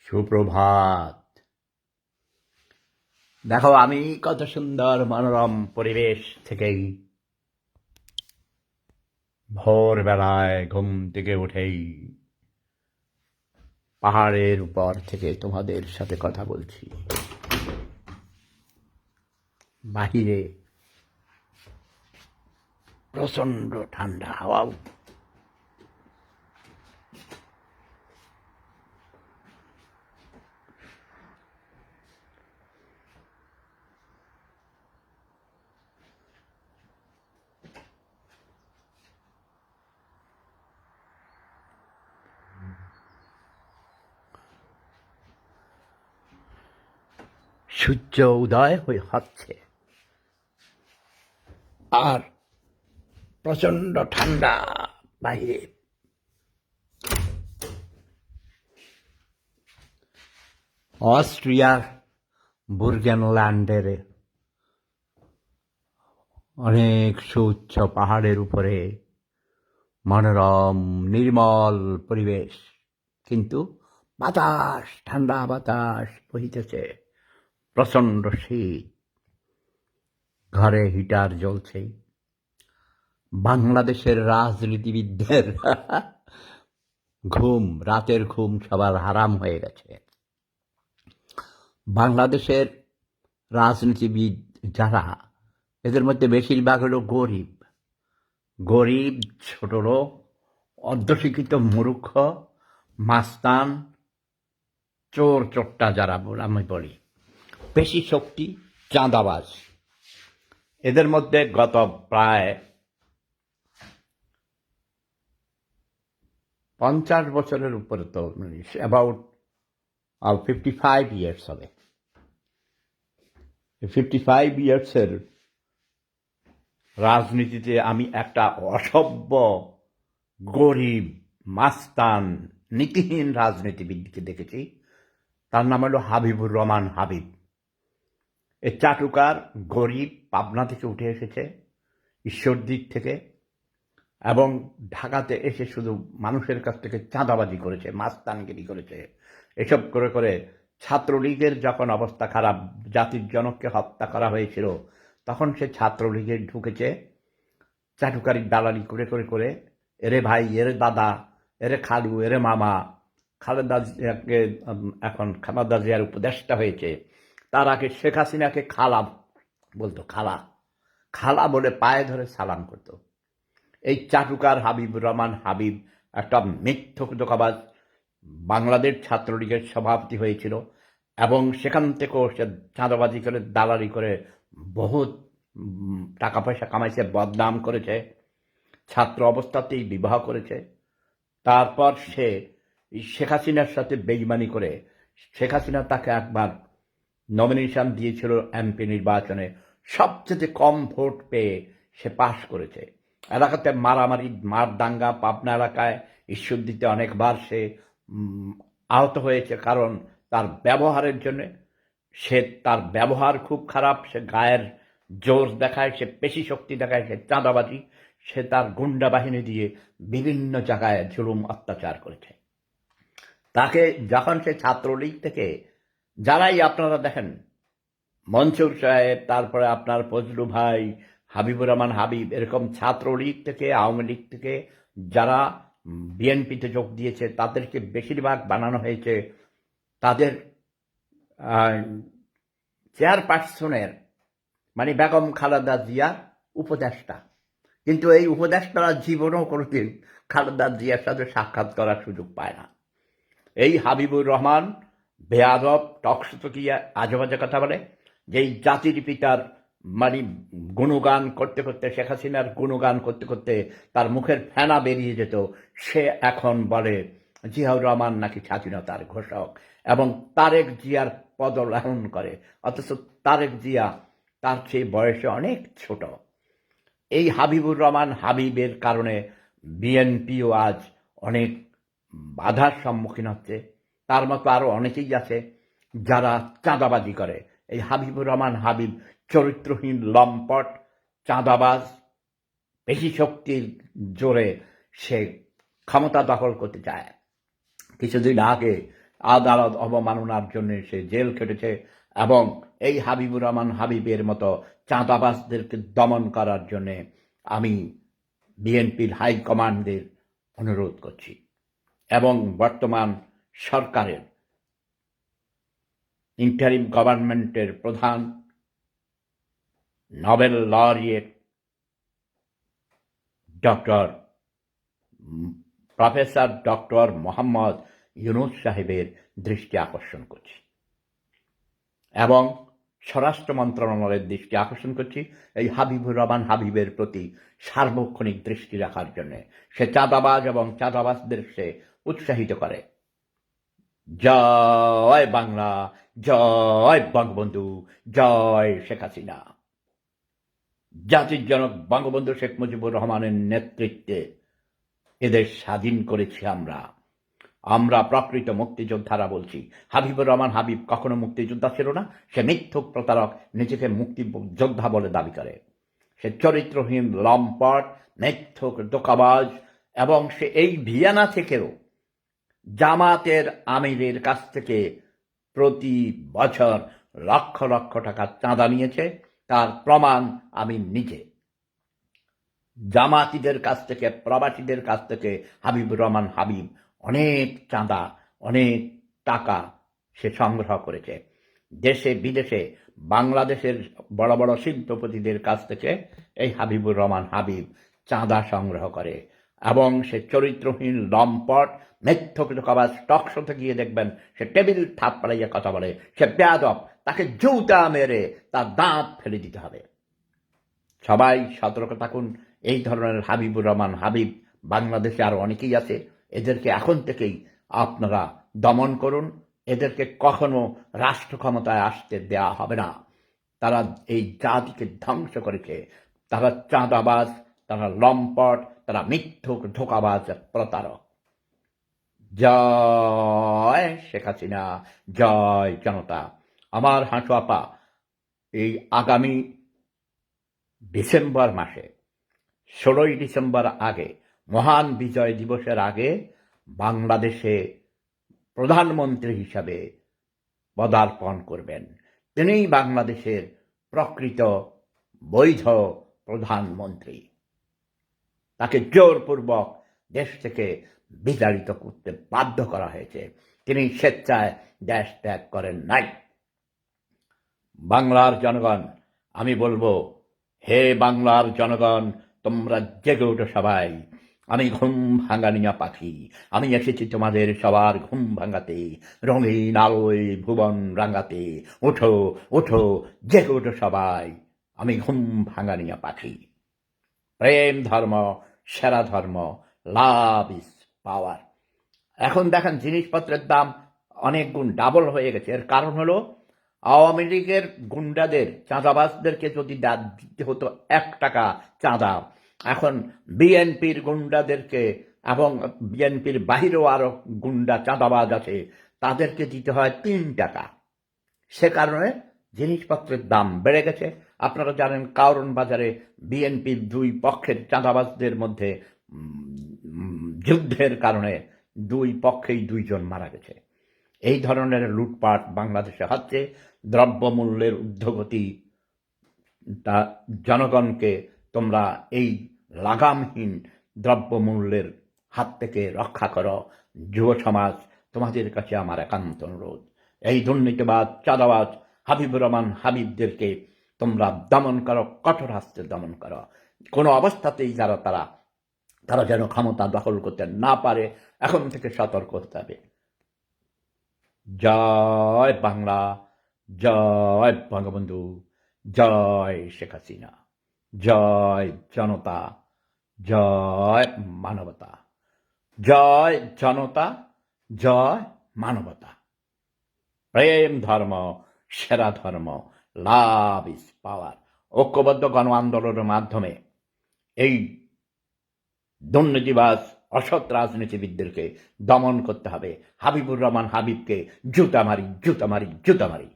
সুপ্রভাত। দেখো, আমি কত সুন্দর মনোরম পরিবেশ থেকেই ভোরবেলায় ঘুম থেকে উঠেই পাহাড়ের উপর থেকে তোমাদের সাথে কথা বলছি। বাহিরে প্রচণ্ড ঠান্ডা হাওয়া। সূর্য উদয় হচ্ছে আর প্রচণ্ড ঠান্ডা বাইরে। অস্ট্রিয়ার বুর্গেনল্যান্ডের অনেক সুউচ্চ পাহাড়ের উপরে মনোরম নির্মল পরিবেশ, কিন্তু বাতাস, ঠান্ডা বাতাস বহিতেছে, প্রচণ্ড শীত, ঘরে হিটার জ্বলছে। বাংলাদেশের রাজনীতিবিদদের রাতের ঘুম সবার হারাম হয়ে গেছে। বাংলাদেশের রাজনীতিবিদ যারা, এদের মধ্যে বেশিরভাগ হলো গরিব, ছোট লোক, অর্ধশিক্ষিত মূর্খ, মাস্তান, চোর চোট্টা যারা আমি বলি, পেশি শক্তি, চাঁদাবাজ। এদের মধ্যে গত প্রায় 50 বছরের উপরে, তো অ্যাবাউট 55 ইয়ার্স হবে। 55 ইয়ার্সের রাজনীতিতে আমি একটা অসভ্য, গরিব, মাস্তান, নীতিহীন রাজনীতিবিদকে দেখেছি। তার নাম হলো হাবিবুর রহমান হাবিব। এ চাটুকার, গরিব, পাবনা থেকে উঠে এসেছে, ঈশ্বরদীর থেকে, এবং ঢাকাতে এসে শুধু মানুষের কাছ থেকে চাঁদাবাজি করেছে, মাস্তানগিরি করেছে। এসব করে করে ছাত্রলীগের যখন অবস্থা খারাপ, জাতির জনককে হত্যা করা হয়েছিল, তখন সে ছাত্রলীগে ঢুকেছে, চাটুকারি দালালি করে করে করে, এরে ভাই, এরে দাদা, এরে খালু, এরে মামা। খালেদা জিয়াকে এখন খালেদা জিয়ার উপদেষ্টা হয়েছে, তার আগে শেখ হাসিনাকে খালা বলতো, খালা বলে পায়ে ধরে সালাম করতো। এই চাটুকার হাবিবুর রহমান হাবিব একটা মিথ্যক ধোঁকাবাজ। বাংলাদেশ ছাত্রলীগের সভাপতি হয়েছিল এবং সেখান থেকেও সে চাঁদাবাজি করে, দালালি করে বহুত টাকা পয়সা কামাইছে, বদনাম করেছে, ছাত্র অবস্থাতেই বিবাহ করেছে। তারপর সে শেখ হাসিনার সাথে বেইমানি করে, শেখ হাসিনা তাকে একবার নমিনেশন দিয়েছিল এমপি নির্বাচনে, সবচেয়ে কম ভোট পেয়ে সে পাশ করেছে। এলাকাতে মারামারি, মারদাঙ্গা, পাবনা এলাকায়, ঈশ্বরদীতে অনেকবার সে আহত হয়েছে, কারণ তার ব্যবহারের জন্যে। তার ব্যবহার খুব খারাপ, সে গায়ের জোর দেখায়, সে পেশি শক্তি দেখায়, সে চাঁদাবাজি, সে তার গুন্ডা বাহিনী দিয়ে বিভিন্ন জায়গায় জুলুম অত্যাচার করেছে। তাকে যখন সে ছাত্রলীগ থেকে, যারাই আপনারা দেখেন, মনসুর সাহেব, তারপরে আপনার ফজলু ভাই, হাবিবুর রহমান হাবিব, এরকম ছাত্রলীগ থেকে, আওয়ামী লীগ থেকে যারা বিএনপিতে যোগ দিয়েছে, তাদেরকে বেশিরভাগ বানানো হয়েছে তাদের চেয়ারপারসনের, মানে বেগম খালেদা জিয়া উপদেষ্টা। কিন্তু এই উপদেষ্টারা জীবনেও কোনোদিন খালেদা জিয়ার সাথে সাক্ষাৎ করার সুযোগ পায় না। এই হাবিবুর রহমান বেয়াদব, টকশতকিয়া, আজেবাজে কথা বলে, যেই জাতির পিতার মানে গুণগান করতে করতে, শেখ হাসিনার গুণগান করতে করতে তার মুখের ফেনা বেরিয়ে যেত, সে এখন বলে জিয়াউর রহমান নাকি স্বাধীনতার ঘোষক, এবং তারেক জিয়ার পদলায়ন করে, অথচ তারেক জিয়া তার সেই বয়সে অনেক ছোট। এই হাবিবুর রহমান হাবিবের কারণে বিএনপিও আজ অনেক বাধার সম্মুখীন হচ্ছে। তার মতো আরও অনেকেই আছে যারা চাঁদাবাজি করে। এই হাবিবুর রহমান হাবিব চরিত্রহীন, লম্পট, চাঁদাবাজ, পেশি শক্তির জোরে সে ক্ষমতা দখল করতে চায়। কিছুদিন আগে আদালত অবমাননার জন্য সে জেল খেটেছে এবং এই হাবিবুর রহমান হাবিবের মতো চাঁদাবাজদেরকে দমন করার জন্যে আমি বিএনপির হাইকমান্ডের অনুরোধ করছি এবং বর্তমান সরকারের ইন্টারিম গভর্নমেন্টের প্রধান Nobel laureate professor doctor Mohammad Yunus সাহেবের দৃষ্টি আকর্ষণ করছি এবং স্বরাষ্ট্র মন্ত্রণালয়ের দৃষ্টি আকর্ষণ করছি এই হাবিবুর রহমান হাবিবের প্রতি সার্বক্ষণিক দৃষ্টি রাখার জন্য। সে চাঁদাবাজ এবং চাঁদাবাজদের সে উৎসাহিত করে। জয় বাংলা, জয় বঙ্গবন্ধু, জয় শেখ হাসিনা। জাতির জনক বঙ্গবন্ধু শেখ মুজিবুর রহমানের নেতৃত্বে এদের স্বাধীন করেছি আমরা। আমরা প্রকৃত মুক্তিযোদ্ধারা বলছি। হাবিবুর রহমান হাবিব কখনো মুক্তিযোদ্ধা ছিল না। সে মিথ্যুক প্রতারক, নিজেকে মুক্তিযোদ্ধা বলে দাবি করে। সে চরিত্রহীন, লম্পট, মিথ্যুক, ধোঁকাবাজ এবং সে এই ভিয়েনা থেকেও জামাতের আমিরের কাছ থেকে প্রতি বছর লক্ষ লক্ষ টাকা চাঁদা নিয়েছে। তার প্রমাণ আমি নিজে। জামাতিদের কাছ থেকে, প্রবাসীদের কাছ থেকে হাবিবুর রহমান হাবিব অনেক চাঁদা, অনেক টাকা সে সংগ্রহ করেছে। দেশে বিদেশে বাংলাদেশের বড় বড় শিল্পপতিদের কাছ থেকে এই হাবিবুর রহমান হাবিব চাঁদা সংগ্রহ করে এবং সে চরিত্রহীন, লম্পট, মিথ্যুক, ধোঁকাবাজ। টক শোতে গিয়ে দেখবেন সে টেবিল থাপড়াইয়া কথা বলে। সে বেয়াদব, তাকে জুতা মেরে তার দাঁত ফেলে দিতে হবে। সবাই সতর্ক থাকুন। এই ধরনের হাবিবুর রহমান হাবিব বাংলাদেশে আরো অনেকেই আছে। এদেরকে এখন থেকেই আপনারা দমন করুন। এদেরকে কখনো রাষ্ট্র ক্ষমতায় আসতে দেয়া হবে না। তারা এই জাতিকে ধ্বংস করেছে। তারা চাঁদাবাজ, তারা লম্পট, তারা মিথ্যুক, ধোঁকাবাজ, প্রতারক। জয় শেখ হাসিনা, জয় জনতা। আমার হাঁটু আপা এই আগামী ডিসেম্বর মাসে 16ই ডিসেম্বর আগে, মহান বিজয় দিবসের আগে বাংলাদেশে প্রধানমন্ত্রী হিসাবে পদার্পণ করবেন। তিনিই বাংলাদেশের প্রকৃত বৈধ প্রধানমন্ত্রী। তাকে জোরপূর্বক দেশ থেকে বিতাড়িত করতে বাধ্য করা হয়েছে। তিনি স্বেচ্ছায় দেশ ত্যাগ করেন নাই। বাংলার জনগণ, আমি বলবো, হে বাংলার জনগণ, তোমরা জেগে ওঠো সবাই। আমি ঘুম ভাঙানিয়া পাখি। আমি এসেছি তোমাদের সবার ঘুম ভাঙাতে, রঙিন আলোয় ভুবন রাঙাতে। ওঠো, ওঠো, জেগে ওঠো সবাই। আমি ঘুম ভাঙানিয়া পাখি। প্রেম ধর্ম, সেরা ধর্ম, লাভ ইজ পাওয়ার। এখন দেখেন জিনিসপত্রের দাম অনেক গুণ ডাবল হয়ে গেছে। এর কারণ হলো আওয়ামী লীগের গুন্ডাদের, চাঁদাবাজদেরকে যদি দিতে হতো 1 টাকা চাঁদা, এখন বিএনপির গুন্ডাদেরকে এবং বিএনপির বাহিরেও আরো গুন্ডা চাঁদাবাজ আছে, তাদেরকে দিতে হয় 3 টাকা। সে কারণে জিনিসপত্রের দাম বেড়ে গেছে। আপনারা জানেন কারওয়ান বাজারে বিএনপির 2 পক্ষের চাঁদাবাজদের মধ্যে যুদ্ধের কারণে 2 পক্ষেই 2 জন মারা গেছে। এই ধরনের লুটপাট বাংলাদেশে হচ্ছে। দ্রব্যমূল্যের ঊর্ধ্বগতি, তা জনগণকে তোমরা এই লাগামহীন দ্রব্যমূল্যের হাত থেকে রক্ষা করো। যুব সমাজ, তোমাদের কাছে আমার একান্ত অনুরোধ, এই দুর্নীতিবাদ, চাঁদাবাজ হাবিবুর রহমান হাবিবদেরকে তোমরা দমন করো, কঠোর হস্তে দমন করো। কোনো অবস্থাতেই তারা যেন ক্ষমতা দখল করতে না পারে, এখন থেকে সতর্ক হতে হবে। জয় বাংলা, জয় বঙ্গবন্ধু, জয় শেখ হাসিনা, জয় জনতা, জয় মানবতা। জয় জনতা, জয় মানবতা। প্রেম ধর্ম, সেরা ধর্ম, লাভ ইজ পাওয়ার। ঐক্যবদ্ধ গণ আন্দোলনের মাধ্যমে এই দুর্নীতিবাজ, অসৎ রাজনীতিবিদদেরকে দমন করতে হবে। হাবিবুর রহমান হাবিবকে জুতা মারি, জুতা মারি, জুতা মারি।